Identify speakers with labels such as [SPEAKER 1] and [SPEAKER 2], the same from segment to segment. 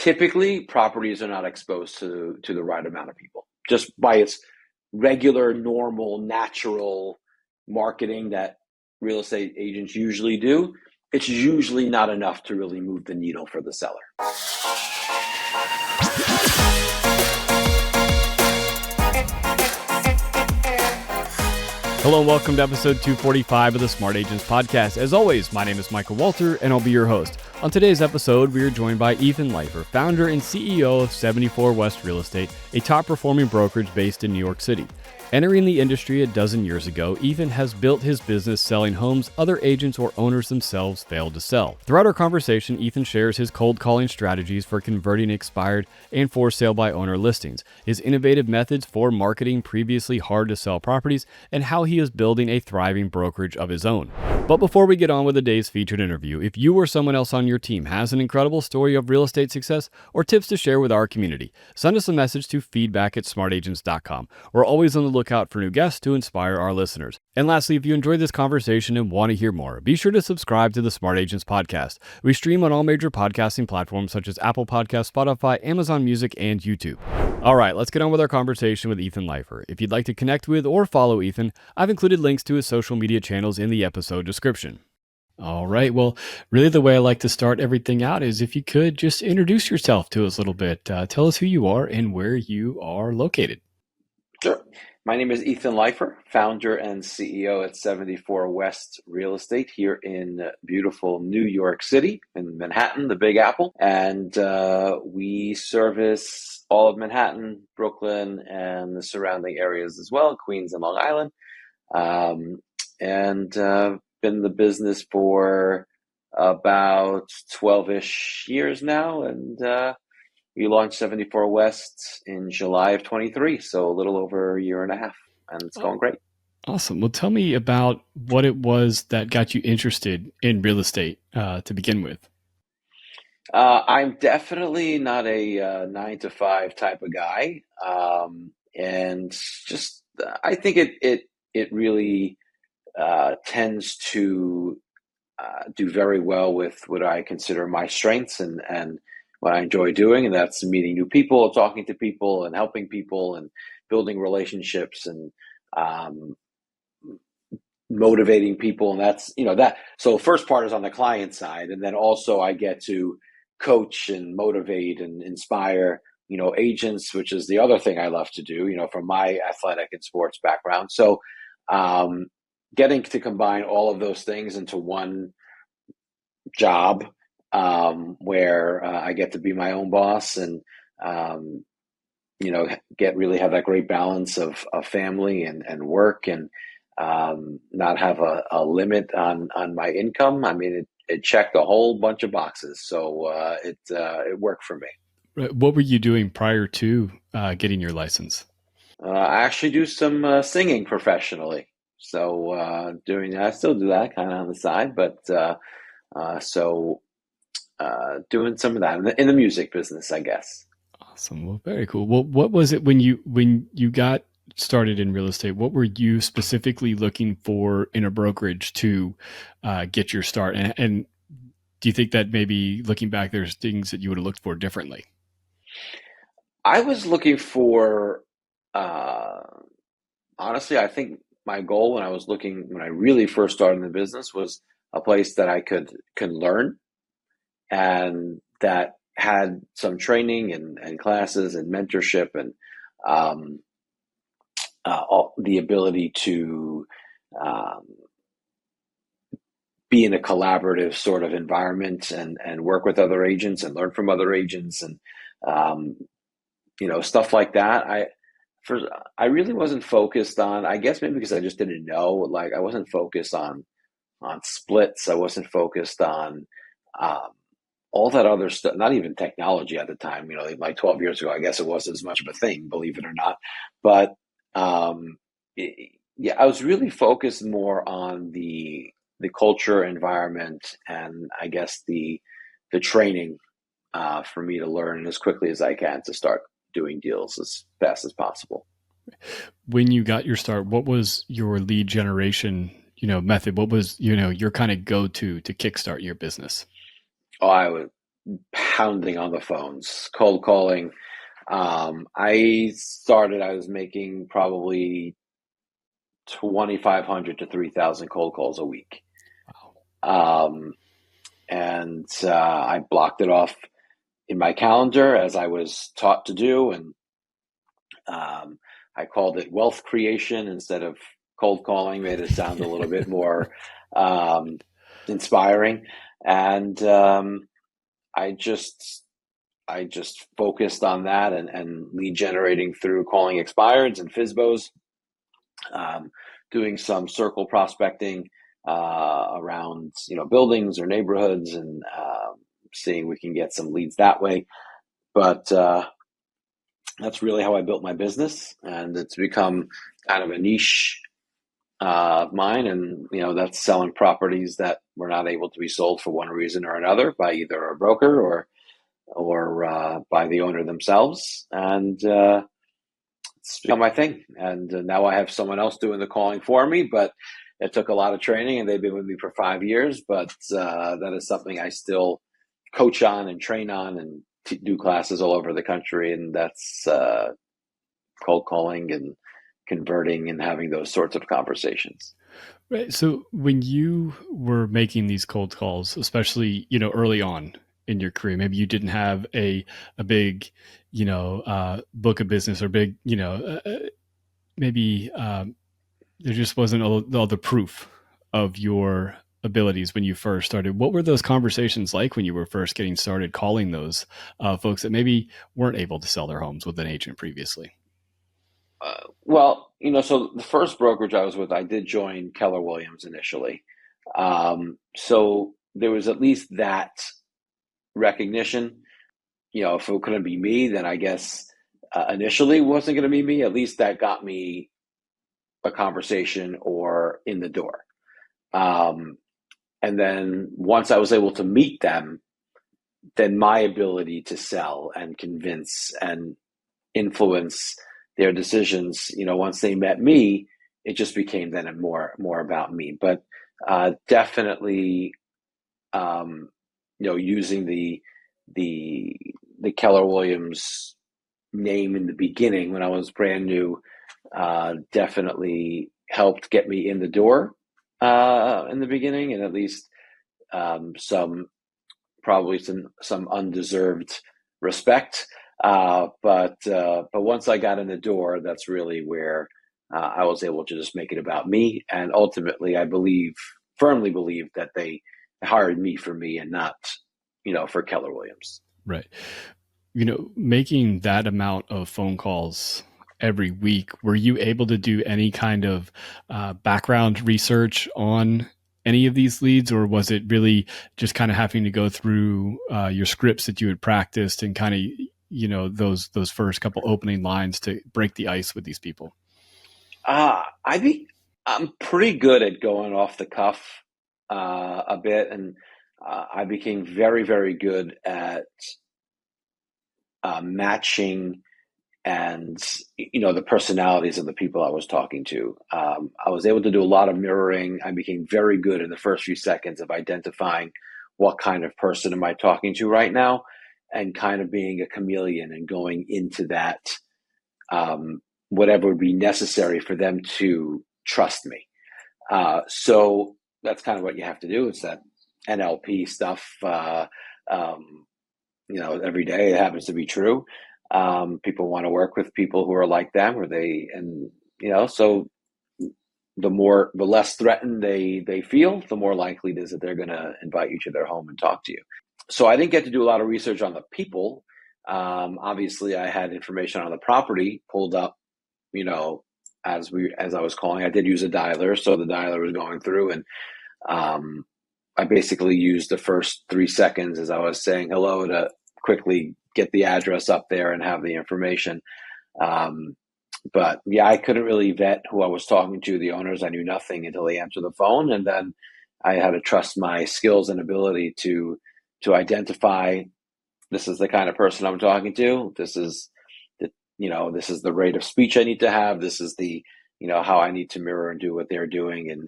[SPEAKER 1] typically properties are not exposed to the right amount of people just by its regular, normal, natural marketing that real estate agents usually do. It's usually not enough to really move the needle for the seller.
[SPEAKER 2] Hello and welcome to episode 245 of the Smart Agents Podcast. As always, my name is Michael Walter and I'll be your host. On today's episode, we are joined by Ethan Leifer, founder and CEO of 74 West Real Estate, a top-performing brokerage based in New York City. Entering the industry a dozen years ago, Ethan has built his business selling homes other agents or owners themselves failed to sell. Throughout our conversation, Ethan shares his cold calling strategies for converting expired and for sale by owner listings, his innovative methods for marketing previously hard to sell properties, and how he is building a thriving brokerage of his own. But before we get on with the day's featured interview, if you or someone else on your team has an incredible story of real estate success or tips to share with our community, send us a message to feedback@smartagents.com. We're always on the lookout for new guests to inspire our listeners. And lastly, if you enjoyed this conversation and want to hear more, be sure to subscribe to the Smart Agents Podcast. We stream on all major podcasting platforms such as Apple Podcasts, Spotify, Amazon Music, and YouTube. All right, let's get on with our conversation with Ethan Leifer. If you'd like to connect with or follow Ethan, I've included links to his social media channels in the episode description. All right, well, really the way I like to start everything out is if you could just introduce yourself to us a little bit. Tell us who you are and where you are located.
[SPEAKER 1] Sure. My name is Ethan Leifer, founder and CEO at 74 West Real Estate here in beautiful New York City, in Manhattan, the Big Apple. And we service all of Manhattan, Brooklyn, and the surrounding areas as well, Queens and Long Island. Been in the business for about 12-ish years now. And we launched 74 West in July of 23, so a little over a year and a half, and it's going great.
[SPEAKER 2] Awesome. Well, tell me about what it was that got you interested in real estate to begin with.
[SPEAKER 1] I'm definitely not a 9-to-5 type of guy, and just I think it really tends to do very well with what I consider my strengths and what I enjoy doing, and that's meeting new people, talking to people, and helping people, and building relationships, and motivating people. And that's that. So first part is on the client side, and then also I get to coach and motivate and inspire agents, which is the other thing I love to do. From my athletic and sports background, so getting to combine all of those things into one job. Where I get to be my own boss and, really have that great balance of family and work and not have a limit on my income. I mean, it checked a whole bunch of boxes. So it worked for me.
[SPEAKER 2] What were you doing prior to getting your license?
[SPEAKER 1] I actually do some singing professionally. So I still do that kind of on the side, but doing some of that in the music business, I guess.
[SPEAKER 2] Awesome. Well, very cool. Well, what was it when you got started in real estate? What were you specifically looking for in a brokerage to get your start? And do you think that maybe looking back, there's things that you would have looked for differently?
[SPEAKER 1] I was looking for, honestly, I think my goal when I really first started in the business was a place that I could learn, and that had some training and classes and mentorship and the ability to be in a collaborative sort of environment and work with other agents and learn from other agents and stuff like that. I really wasn't focused on, I guess maybe because I just didn't know, like I wasn't focused on splits. I wasn't focused on all that other stuff, not even technology at the time, like 12 years ago, I guess it wasn't as much of a thing, believe it or not. But I was really focused more on the culture, environment, and I guess the training for me to learn as quickly as I can to start doing deals as fast as possible.
[SPEAKER 2] When you got your start, what was your lead generation, method? What was, your kind of go-to to kickstart your business?
[SPEAKER 1] Oh, pounding on the phones, cold calling. I was making probably 2,500 to 3,000 cold calls a week. Um, and I blocked it off in my calendar as I was taught to do. And I called it wealth creation instead of cold calling, made it sound a little bit more inspiring. And I just I just focused on that and lead generating through calling expireds and FSBOs, um, doing some circle prospecting around buildings or neighborhoods, and seeing we can get some leads that way. But that's really how I built my business, and it's become kind of a niche of mine. And that's selling properties that were not able to be sold for one reason or another by either a broker or by the owner themselves. And it's become my thing. And now I have someone else doing the calling for me, but it took a lot of training, and they've been with me for 5 years. But that is something I still coach on and train on, and do classes all over the country. And that's cold calling and converting and having those sorts of conversations.
[SPEAKER 2] Right. So when you were making these cold calls, especially, early on in your career, maybe you didn't have a big, book of business, or big, maybe there just wasn't all the proof of your abilities when you first started. What were those conversations like when you were first getting started calling those folks that maybe weren't able to sell their homes with an agent previously?
[SPEAKER 1] Well, so the first brokerage I was with, I did join Keller Williams initially. So there was at least that recognition. If it couldn't be me, then I guess initially it wasn't going to be me. At least that got me a conversation or in the door. And then once I was able to meet them, then my ability to sell and convince and influence their decisions, once they met me, it just became then more about me. But definitely, using the Keller Williams name in the beginning when I was brand new, definitely helped get me in the door in the beginning, and at least probably some undeserved respect. But once I got in the door, that's really where I was able to just make it about me. And ultimately, I firmly believe that they hired me for me and not, for Keller Williams.
[SPEAKER 2] Right. Making that amount of phone calls every week, were you able to do any kind of background research on any of these leads, or was it really just kind of having to go through your scripts that you had practiced and kind of, those first couple opening lines to break the ice with these people?
[SPEAKER 1] I'm pretty good at going off the cuff a bit, and I became very, very good at matching and the personalities of the people I was talking to. I was able to do a lot of mirroring. I became very good in the first few seconds of identifying what kind of person am I talking to right now, and kind of being a chameleon and going into that, whatever would be necessary for them to trust me. So that's kind of what you have to do. It's that NLP stuff. Every day it happens to be true. People want to work with people who are like them, so the less threatened they feel, the more likely it is that they're going to invite you to their home and talk to you. So I didn't get to do a lot of research on the people. Obviously, I had information on the property pulled up, as I was calling. I did use a dialer, so the dialer was going through, and I basically used the first 3 seconds as I was saying hello to quickly get the address up there and have the information. But yeah, I couldn't really vet who I was talking to. The owners, I knew nothing until they answered the phone, and then I had to trust my skills and ability to identify, this is the kind of person I'm talking to. This is this is the rate of speech I need to have. This is the how I need to mirror and do what they're doing, and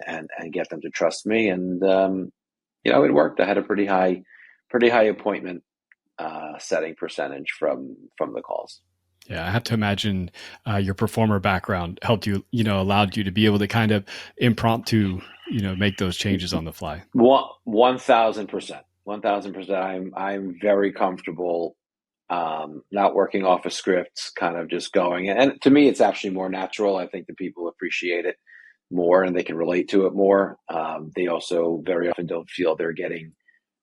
[SPEAKER 1] get them to trust me. And it worked. I had a pretty high appointment setting percentage from the calls.
[SPEAKER 2] Yeah, I have to imagine your performer background helped you, allowed you to be able to kind of impromptu, make those changes on the fly.
[SPEAKER 1] 1,000%. 1,000%. I'm very comfortable not working off a script, kind of just going. And to me, it's actually more natural. I think the people appreciate it more and they can relate to it more. They also very often don't feel they're getting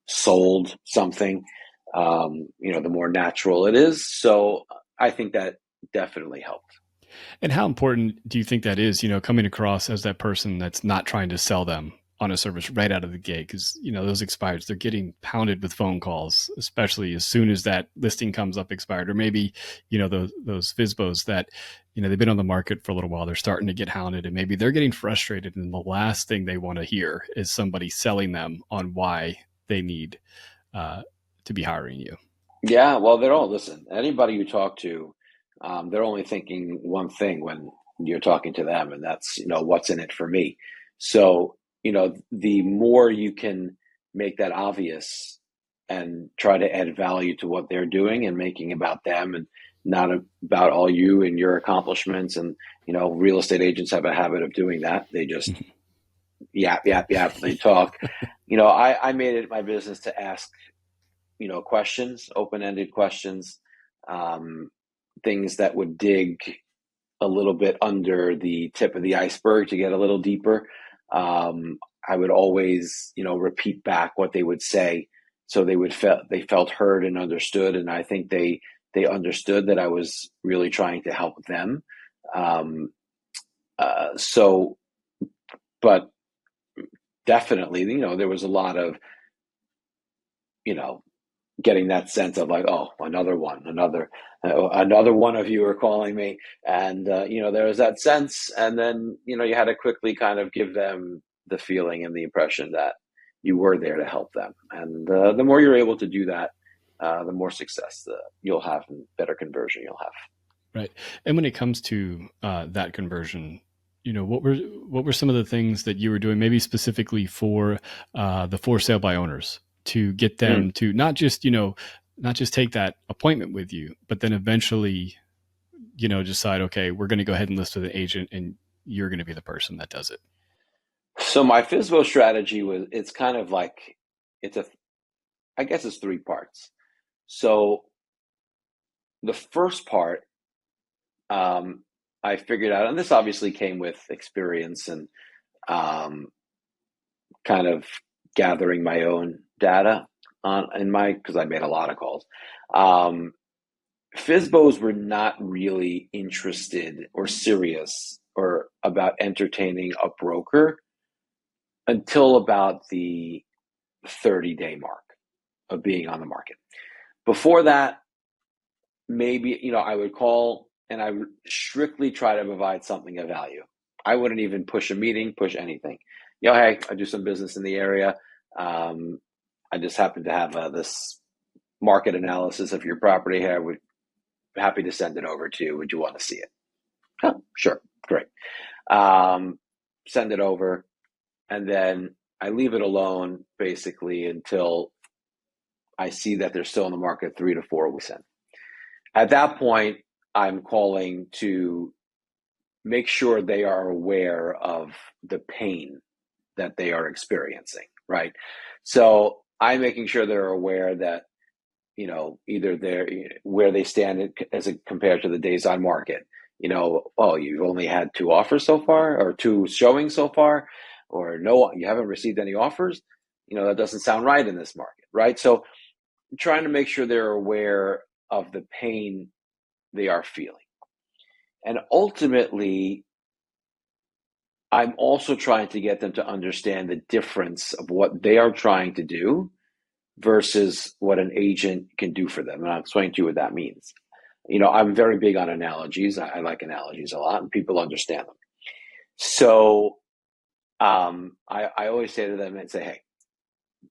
[SPEAKER 1] sold something, the more natural it is. So I think that definitely helped.
[SPEAKER 2] And how important do you think that is, coming across as that person that's not trying to sell them on a service right out of the gate? Because, those expireds, they're getting pounded with phone calls, especially as soon as that listing comes up expired, or maybe, those FSBOs that, they've been on the market for a little while, they're starting to get hounded and maybe they're getting frustrated. And the last thing they want to hear is somebody selling them on why they need to be hiring you.
[SPEAKER 1] Yeah, well, they're all, listen, anybody you talk to, they're only thinking one thing when you're talking to them, and that's, what's in it for me. So, the more you can make that obvious and try to add value to what they're doing and making about them and not about all you and your accomplishments. And, real estate agents have a habit of doing that. They just yap, yap, yap. They talk. I made it my business to ask, questions, open-ended questions, things that would dig a little bit under the tip of the iceberg to get a little deeper. I would always, repeat back what they would say, so they felt heard and understood. And I think they understood that I was really trying to help them. But definitely, there was a lot of, getting that sense of like, oh, another one of you are calling me. And, there was that sense. And then, you had to quickly kind of give them the feeling and the impression that you were there to help them. And the more you're able to do that, the more success you'll have and better conversion you'll have.
[SPEAKER 2] Right. And when it comes to that conversion, what were some of the things that you were doing, maybe specifically for the for sale by owners, to get them to not just take that appointment with you, but then eventually, decide, okay, we're going to go ahead and list with an agent and you're going to be the person that does it?
[SPEAKER 1] So my FSBO strategy it's kind of like, I guess it's three parts. So the first part, I figured out, and this obviously came with experience and kind of gathering my own data because I made a lot of calls. FSBOs were not really interested or serious or about entertaining a broker until about the 30-day mark of being on the market. Before that, maybe, I would call and I would strictly try to provide something of value. I wouldn't even push a meeting, push anything. Hey, I do some business in the area. I just happen to have this market analysis of your property here. I would be happy to send it over to you. Would you want to see it? Oh, sure. Great. Send it over. And then I leave it alone basically until I see that they're still in the market 3 to 4 weeks in. At that point, I'm calling to make sure they are aware of the pain that they are experiencing, right? So I'm making sure they're aware that, either they're where they stand as compared to the days on market. Oh, you've only had 2 offers so far, or 2 showings so far, or no, you haven't received any offers. That doesn't sound right in this market, right? So I'm trying to make sure they're aware of the pain they are feeling. And ultimately, I'm also trying to get them to understand the difference of what they are trying to do versus what an agent can do for them. And I'll explain to you what that means. I'm very big on analogies. I like analogies a lot, and people understand them. So I always say to them and say, hey,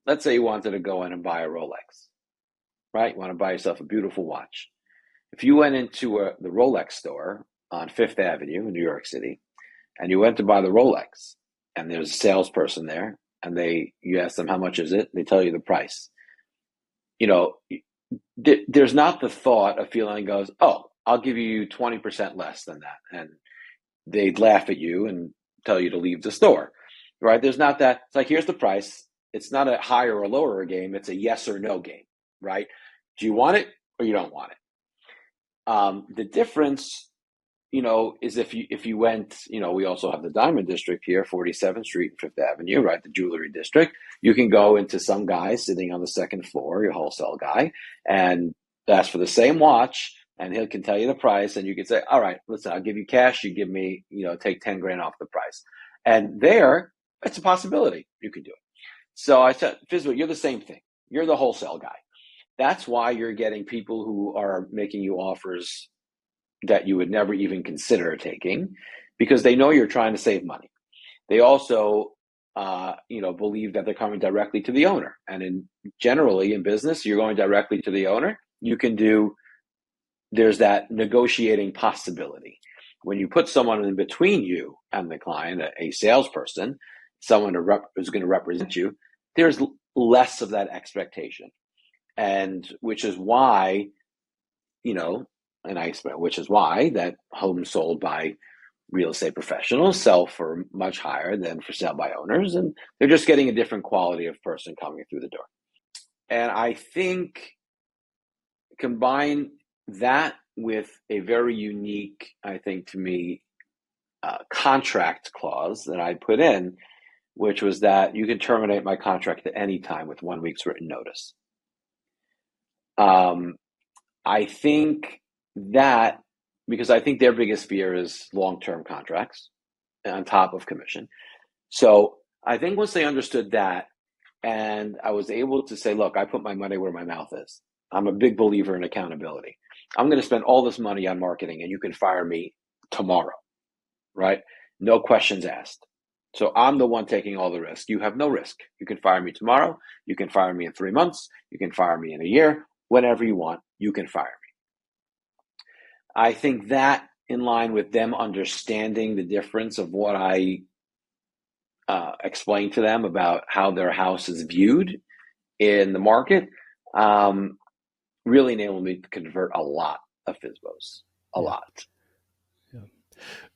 [SPEAKER 1] let's say you wanted to go in and buy a Rolex, right? You want to buy yourself a beautiful watch. If you went into the Rolex store on Fifth Avenue in New York City, and you went to buy the Rolex, and there's a salesperson there, and you ask them, how much is it? They tell you the price. there's not the thought of feeling goes, oh, I'll give you 20% less than that. And they'd laugh at you and tell you to leave the store, right? There's not that. It's like, here's the price. It's not a higher or lower game. It's a yes or no game, right? Do you want it or you don't want it? The difference, is if you went, we also have the Diamond District here, 47th Street and Fifth Avenue, right? The jewelry district. You can go into some guy sitting on the second floor, your wholesale guy, and ask for the same watch, and he can tell you the price, and you can say, all right, listen, I'll give you cash. You give me, take 10 grand off the price. And there, it's a possibility. You could do it. So I said, FSBO, you're the same thing. You're the wholesale guy. That's why you're getting people who are making you offers that you would never even consider taking, because they know you're trying to save money. They also, believe that they're coming directly to the owner. And generally in business, you're going directly to the owner. There's that negotiating possibility. When you put someone in between you and the client, a salesperson, someone who's going to represent you, there's less of that expectation. And which is why, which is why that homes sold by real estate professionals sell for much higher than for sale by owners. And they're just getting a different quality of person coming through the door. And I think combine that with a very unique, I think to me, contract clause that I put in, which was that you can terminate my contract at any time with 1 week's written notice. I think that, because I think their biggest fear is long-term contracts on top of commission. So I think once they understood that, and I was able to say, look, I put my money where my mouth is. I'm a big believer in accountability. I'm going to spend all this money on marketing and you can fire me tomorrow, right? No questions asked. So I'm the one taking all the risk. You have no risk. You can fire me tomorrow. You can fire me in 3 months. You can fire me in a year. Whenever you want, you can fire me. I think that, in line with them understanding the difference of what I explained to them about how their house is viewed in the market, really enabled me to convert a lot of FSBOs, a lot.
[SPEAKER 2] Yeah.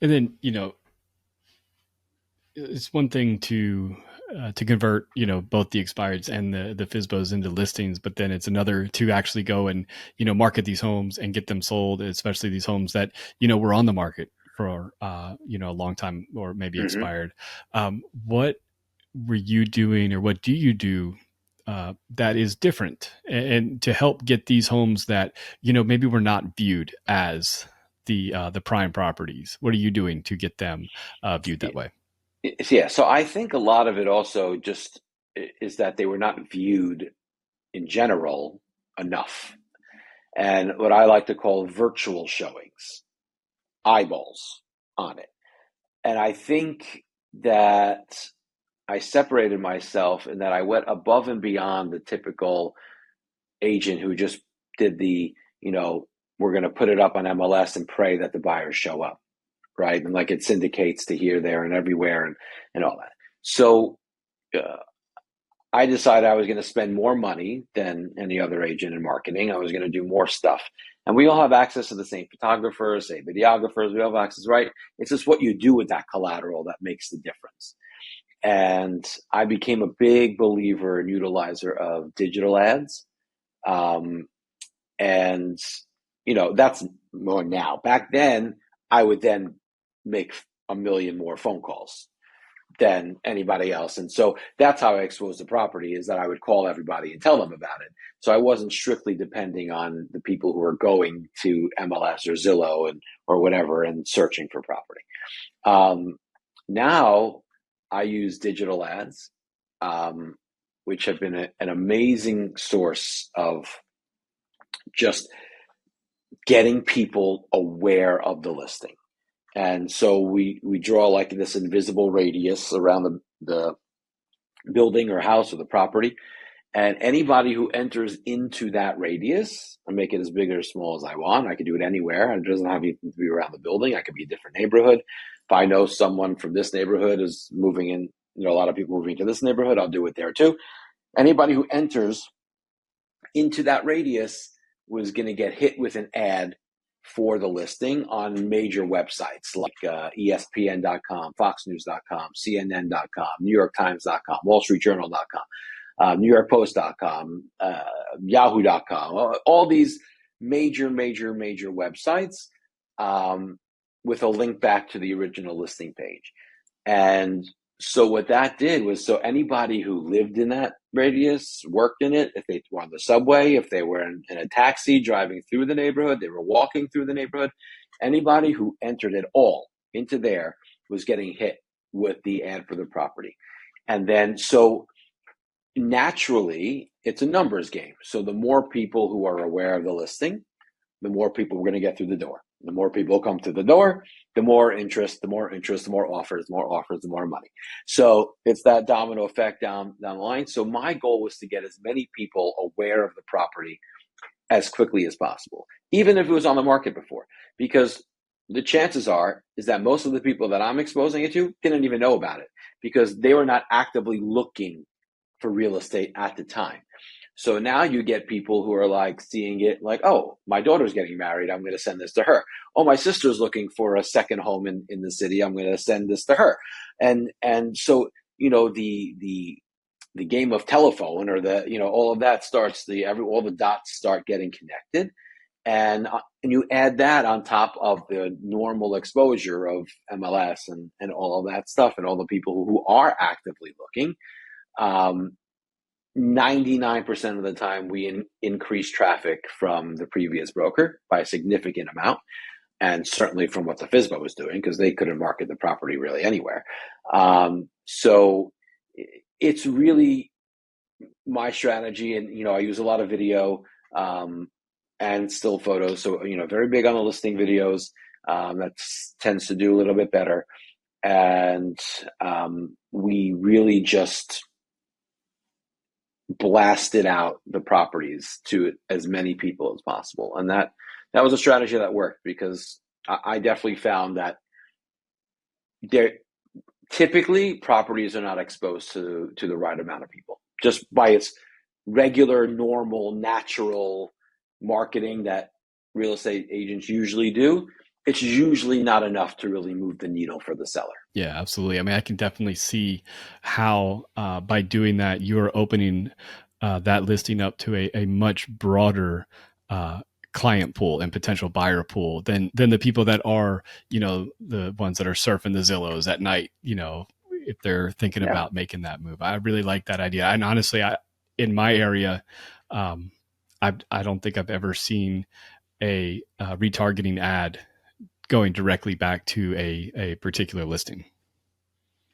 [SPEAKER 2] And then, it's one thing to convert, both the expireds and the FSBOs into listings, but then it's another to actually go and, market these homes and get them sold, especially these homes that, were on the market for, a long time or maybe expired. What were you doing, or what do you do that is different and to help get these homes that, maybe were not viewed as the prime properties? What are you doing to get them viewed that way?
[SPEAKER 1] Yeah, so I think a lot of it also just is that they were not viewed in general enough. And what I like to call virtual showings, eyeballs on it. And I think that I separated myself in that I went above and beyond the typical agent who just did we're going to put it up on MLS and pray that the buyers show up. Right. And like it syndicates to here, there, and everywhere and all that. So I decided I was going to spend more money than any other agent in marketing. I was going to do more stuff. And we all have access to the same photographers, same videographers. We all have access, right? It's just what you do with that collateral that makes the difference. And I became a big believer and utilizer of digital ads. And, that's more now. Back then, I would then make a million more phone calls than anybody else. And so that's how I exposed the property, is that I would call everybody and tell them about it. So I wasn't strictly depending on the people who were going to MLS or Zillow or whatever and searching for property. Now I use digital ads, which have been an amazing source of just getting people aware of the listing. And so we draw like this invisible radius around the building or house or the property. And anybody who enters into that radius, I make it as big or as small as I want. I can do it anywhere. It doesn't have to be around the building. I could be a different neighborhood. If I know someone from this neighborhood is moving in, a lot of people moving to this neighborhood, I'll do it there too. Anybody who enters into that radius was going to get hit with an ad for the listing on major websites like ESPN.com, FoxNews.com, CNN.com, NewYorkTimes.com, WallStreetJournal.com, NewYorkPost.com, Yahoo.com, all these major websites with a link back to the original listing page. And so what that did was, so anybody who lived in that radius, worked in it, if they were on the subway, if they were in a taxi driving through the neighborhood, they were walking through the neighborhood, anybody who entered at all into there was getting hit with the ad for the property. And then, so naturally, it's a numbers game. So the more people who are aware of the listing, the more people we're going to get through the door. The more people come through the door, the more interest, the more offers, the more money. So it's that domino effect down the line. So my goal was to get as many people aware of the property as quickly as possible, even if it was on the market before, because the chances are is that most of the people that I'm exposing it to didn't even know about it because they were not actively looking for real estate at the time. So now you get people who are like seeing it like, oh, my daughter's getting married, I'm going to send this to her. Oh, my sister's looking for a second home in the city, I'm going to send this to her. And so, the game of telephone, or all of that starts, all the dots start getting connected. And you add that on top of the normal exposure of MLS and all of that stuff and all the people who are actively looking. 99% of the time we increase traffic from the previous broker by a significant amount, and certainly from what the FSBO was doing, because they couldn't market the property really anywhere. So it's really my strategy, and I use a lot of video and still photos. So very big on the listing videos. That tends to do a little bit better, and we really just blasted out the properties to as many people as possible. And that was a strategy that worked, because I definitely found that typically properties are not exposed to the right amount of people just by its regular, normal, natural marketing that real estate agents usually do. It's usually not enough to really move the needle for the seller.
[SPEAKER 2] Yeah, absolutely. I mean, I can definitely see how by doing that, you're opening that listing up to a much broader client pool and potential buyer pool than the people that are, the ones that are surfing the Zillows at night, if they're thinking about making that move. I really like that idea. And honestly, in my area, I don't think I've ever seen a retargeting ad going directly back to a particular listing.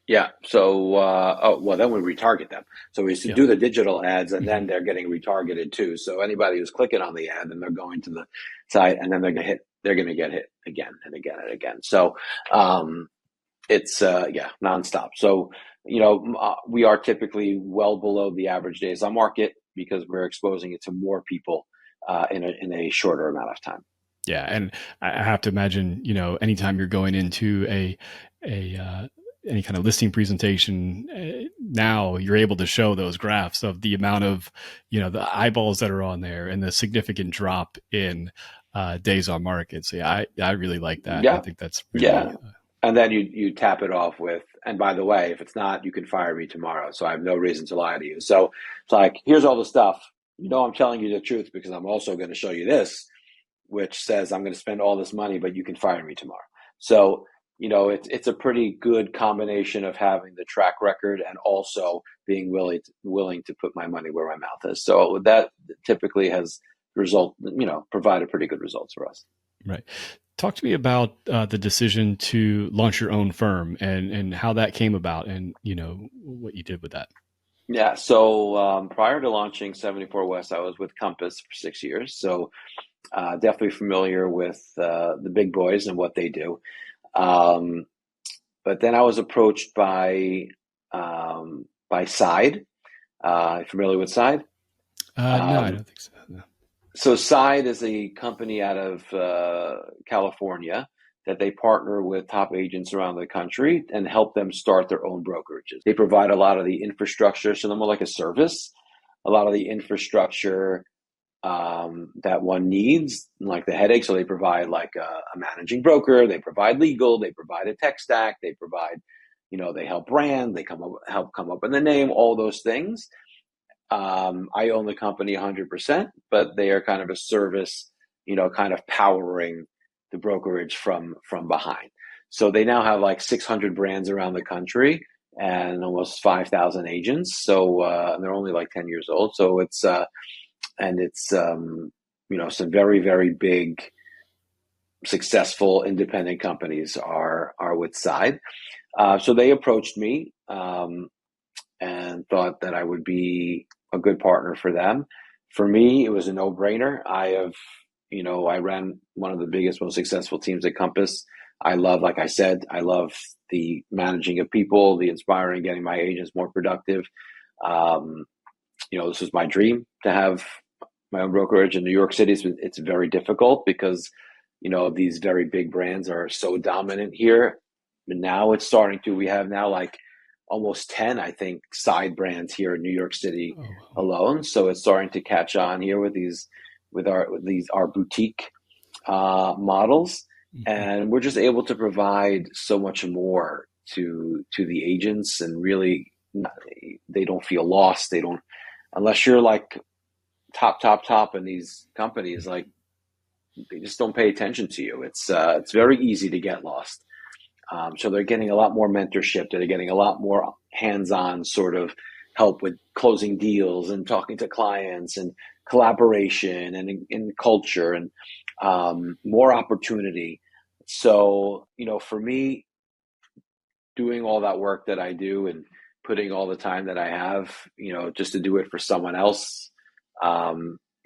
[SPEAKER 1] Yeah. So, then we retarget them. So we do the digital ads, and then they're getting retargeted too. So anybody who's clicking on the ad, and they're going to the site, and then they're going to get hit again and again and again. So, it's nonstop. So, we are typically well below the average days on market because we're exposing it to more people in a shorter amount of time.
[SPEAKER 2] Yeah, and I have to imagine, anytime you're going into any kind of listing presentation, now you're able to show those graphs of the amount of, the eyeballs that are on there and the significant drop in days on market. So yeah, I really like that.
[SPEAKER 1] Yeah.
[SPEAKER 2] I think that's really,
[SPEAKER 1] and then you tap it off with, and by the way, if it's not, you can fire me tomorrow. So I have no reason to lie to you. So it's like, here's all the stuff. I'm telling you the truth because I'm also going to show you this, which says I'm going to spend all this money, but you can fire me tomorrow. So, it's a pretty good combination of having the track record and also being willing to put my money where my mouth is. So that typically has provided pretty good results for us.
[SPEAKER 2] Right. Talk to me about the decision to launch your own firm and how that came about, and what you did with that.
[SPEAKER 1] Yeah. So prior to launching 74 West, I was with Compass for 6 years. So definitely familiar with the big boys and what they do. But then I was approached by Side. Familiar with Side?
[SPEAKER 2] No, I don't think so. No.
[SPEAKER 1] So Side is a company out of California that they partner with top agents around the country and help them start their own brokerages. They provide a lot of the infrastructure, so they're more like a service, a lot of the infrastructure, that one needs, like the headache. So they provide like a managing broker, they provide legal, they provide a tech stack, they provide, they help brand, they help come up with the name, all those things. I own the company 100%, but they are kind of a service, kind of powering the brokerage from behind. So they now have like 600 brands around the country and almost 5,000 agents. So they're only like 10 years old. So it's some very, very big, successful independent companies are with Side. So they approached me and thought that I would be a good partner for them. For me, it was a no-brainer. I ran one of the biggest, most successful teams at Compass. Like I said, I love the managing of people, the inspiring, getting my agents more productive. This was my dream to have my own brokerage in New York City. It's very difficult because, these very big brands are so dominant here. But now we have now like almost 10, I think, side brands here in New York City alone. So it's starting to catch on here with our boutique models. And we're just able to provide so much more to the agents, and really they don't feel lost. They don't, unless you're like top in these companies, like they just don't pay attention to you. It's very easy to get lost. So they're getting a lot more mentorship. They're getting a lot more hands-on sort of help with closing deals and talking to clients and collaboration and in culture and more opportunity. So, for me, doing all that work that I do and putting all the time that I have, just to do it for someone else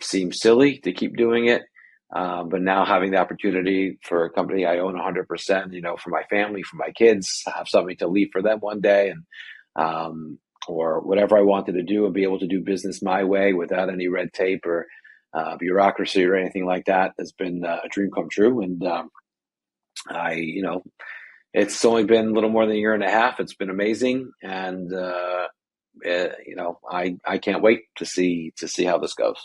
[SPEAKER 1] seems silly to keep doing it. But now having the opportunity for a company I own 100%, for my family, for my kids, have something to leave for them one day, and or whatever I wanted to do, and be able to do business my way without any red tape or bureaucracy or anything like that, has been a dream come true. And it's only been a little more than a year and a half. It's been amazing, and I can't wait to see how this goes.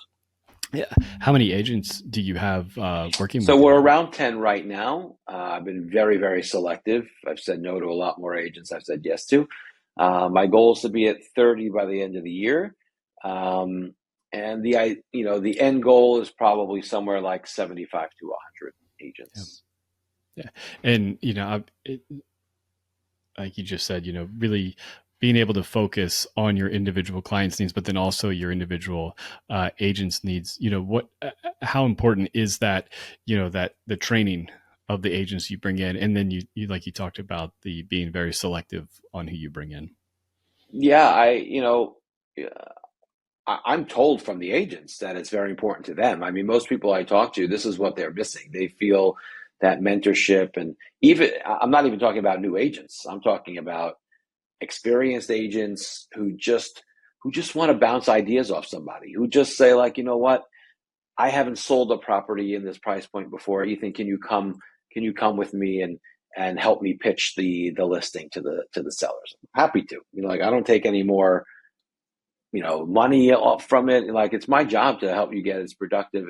[SPEAKER 2] Yeah. How many agents do you have working
[SPEAKER 1] So
[SPEAKER 2] with you?
[SPEAKER 1] we're around 10 right now. I've been very, very selective. I've said no to a lot more agents I've said yes to. My goal is to be at 30 by the end of the year. And the end goal is probably somewhere like 75 to 100 agents.
[SPEAKER 2] Yeah. And, like you just said, really being able to focus on your individual clients' needs, but then also your individual agents' needs. How important is that? That the training of the agents you bring in, and then you like you talked about the being very selective on who you bring in.
[SPEAKER 1] Yeah, I'm told from the agents that it's very important to them. I mean, most people I talk to, this is what they're missing. They feel that mentorship, and even I'm not even talking about new agents. I'm talking about experienced agents who just want to bounce ideas off somebody, who just say like, you know what, I haven't sold a property in this price point before. Ethan, can you come with me and help me pitch the listing to the sellers? I'm happy to. Like, I don't take any more money off from it. Like, it's my job to help you get as productive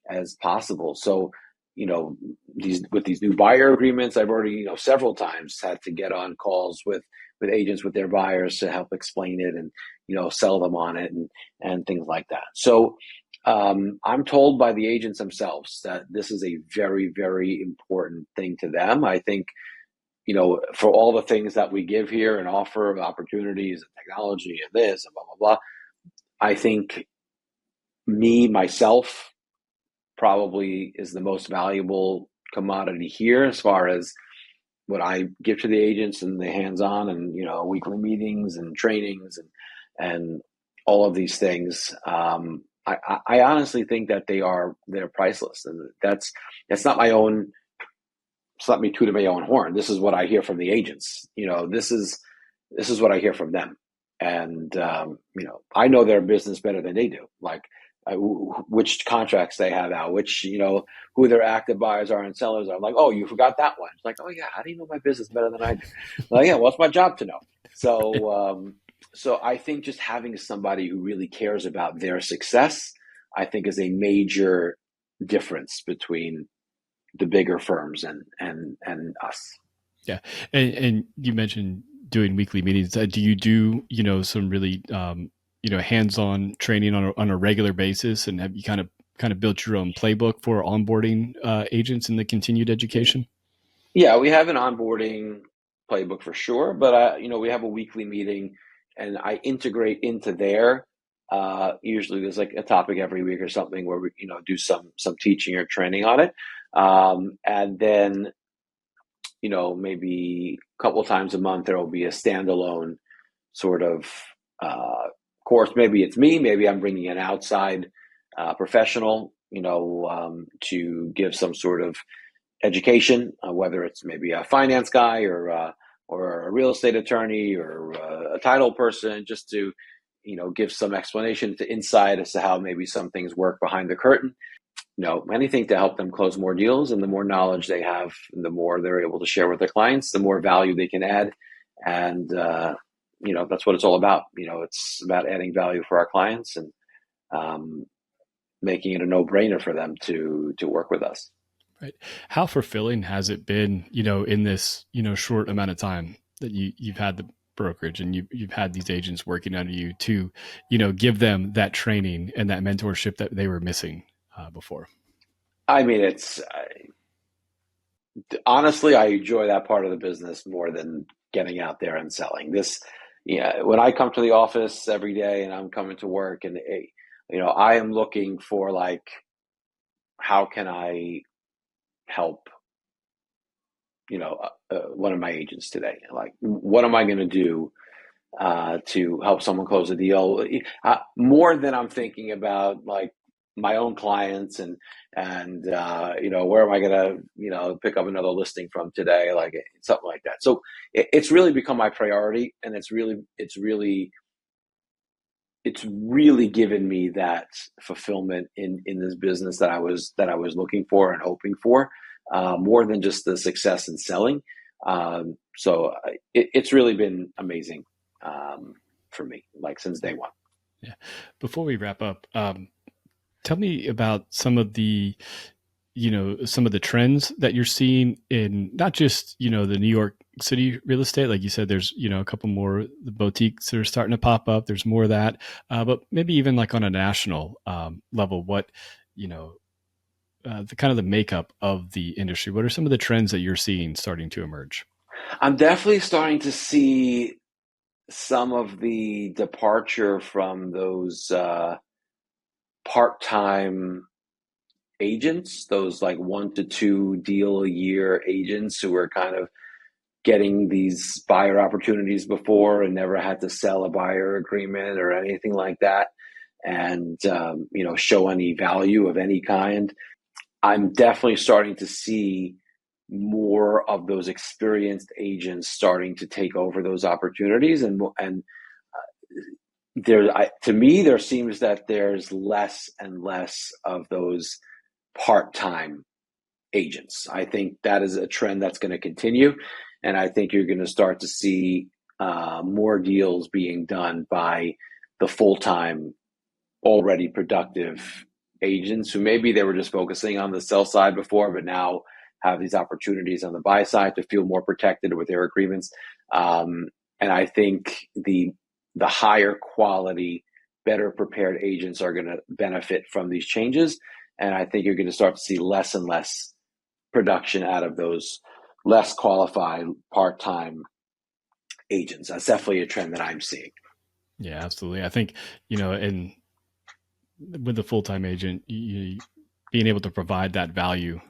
[SPEAKER 1] as possible. So with these new buyer agreements, I've already several times had to get on calls with agents with their buyers to help explain it and sell them on it and things like that. So I'm told by the agents themselves that this is a very, very important thing to them. I think for all the things that we give here and offer of opportunities and technology and this and blah blah blah, I think myself probably is the most valuable commodity here as far as what I give to the agents and the hands-on and weekly meetings and trainings and all of these things. I honestly think that they're priceless, and that's not my own. It's not me tooting my own horn. This is what I hear from the agents. This is what I hear from them, and I know their business better than they do. Like, which contracts they have out, which, who their active buyers are and sellers are. I'm like, oh, you forgot that one. It's like, oh yeah, how do you know my business better than I do? Like, yeah, well, it's my job to know. So, so I think just having somebody who really cares about their success, I think is a major difference between the bigger firms and us.
[SPEAKER 2] Yeah, and you mentioned doing weekly meetings. Do you do some really hands-on training on a regular basis, and have you kind of built your own playbook for onboarding agents in the continued education?
[SPEAKER 1] Yeah, we have an onboarding playbook for sure, but we have a weekly meeting, and I integrate into there. Usually, there's like a topic every week or something where we, do some teaching or training on it, and then maybe a couple times a month there will be a standalone sort of course. Maybe it's me, maybe I'm bringing an outside professional, to give some sort of education, whether it's maybe a finance guy or a real estate attorney or a title person, just to give some explanation to insight as to how maybe some things work behind the curtain. Anything to help them close more deals, and the more knowledge they have, the more they're able to share with their clients, the more value they can add, and that's what it's all about. It's about adding value for our clients and making it a no-brainer for them to work with us.
[SPEAKER 2] Right. How fulfilling has it been, in this, short amount of time that you've had the brokerage and you've had these agents working under you to, give them that training and that mentorship that they were missing before?
[SPEAKER 1] I mean, it's honestly, I enjoy that part of the business more than getting out there and selling. When I come to the office every day and I'm coming to work, and I am looking for, like, how can I help one of my agents today? Like, what am I going to do to help someone close a deal? More than I'm thinking about, like, my own clients and where am I going to pick up another listing from today, like something like that. So it's really become my priority, and it's really given me that fulfillment in this business that I was looking for and hoping for, more than just the success in selling. So it's really been amazing for me, like, since day one.
[SPEAKER 2] Yeah. Before we wrap up, tell me about some of the trends that you're seeing in not just, the New York City real estate. Like you said, there's, a couple more the boutiques that are starting to pop up. There's more of that, but maybe even like on a national level, what, the kind of the makeup of the industry. What are some of the trends that you're seeing starting to emerge?
[SPEAKER 1] I'm definitely starting to see some of the departure from those part-time agents, those like 1 to 2 deal a year agents who are kind of getting these buyer opportunities before and never had to sell a buyer agreement or anything like that, and show any value of any kind. I'm definitely starting to see more of those experienced agents starting to take over those opportunities, and to me, there seems that there's less and less of those part-time agents. I think that is a trend that's going to continue, and I think you're going to start to see more deals being done by the full-time, already productive agents who maybe they were just focusing on the sell side before, but now have these opportunities on the buy side to feel more protected with their agreements. And I think the higher quality, better prepared agents are going to benefit from these changes. And I think you're going to start to see less and less production out of those less qualified part-time agents. That's definitely a trend that I'm seeing.
[SPEAKER 2] Yeah, absolutely. I think, and with the full-time agent, being able to provide that value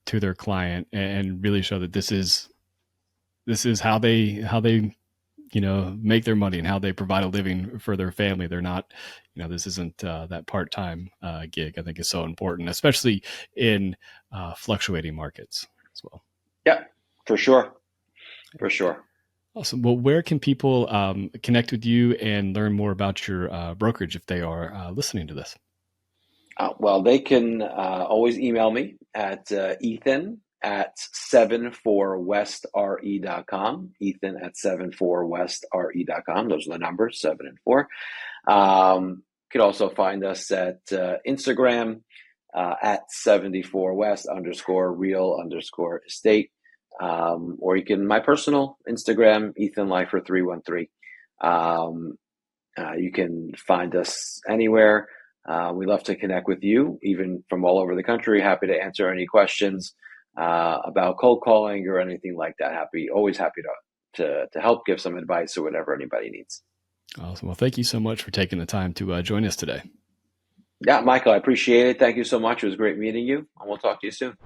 [SPEAKER 2] to their client and really show that this is how they make their money and how they provide a living for their family. They're not, this isn't that part-time gig. I think is so important, especially in fluctuating markets as well.
[SPEAKER 1] Yeah, for sure. For sure.
[SPEAKER 2] Awesome. Well, where can people connect with you and learn more about your brokerage if they are listening to this?
[SPEAKER 1] Well, they can always email me at Ethan at 74westre.com. Ethan at 74westre.com. Those are the numbers, 7 and 4. You can also find us at Instagram at 74west _real_estate. Or you can, my personal Instagram, Ethan Leifer 313. You can find us anywhere. We love to connect with you, even from all over the country. Happy to answer any questions about cold calling or anything like that. Always happy to help, give some advice or whatever anybody needs.
[SPEAKER 2] Awesome. Well, thank you so much for taking the time to join us today.
[SPEAKER 1] Yeah, Michael, I appreciate it. Thank you so much. It was great meeting you, and we'll talk to you soon.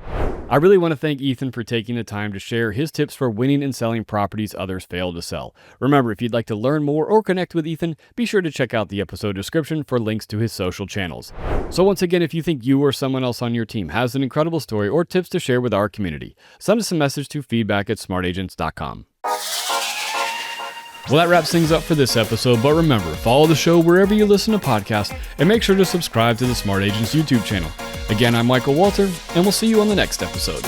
[SPEAKER 2] I really want to thank Ethan for taking the time to share his tips for winning and selling properties others fail to sell. Remember, if you'd like to learn more or connect with Ethan, be sure to check out the episode description for links to his social channels. So once again, if you think you or someone else on your team has an incredible story or tips to share with our community, send us a message to feedback@smartagents.com. Well, that wraps things up for this episode, but remember, follow the show wherever you listen to podcasts and make sure to subscribe to the Smart Agents YouTube channel. Again, I'm Michael Walter, and we'll see you on the next episode.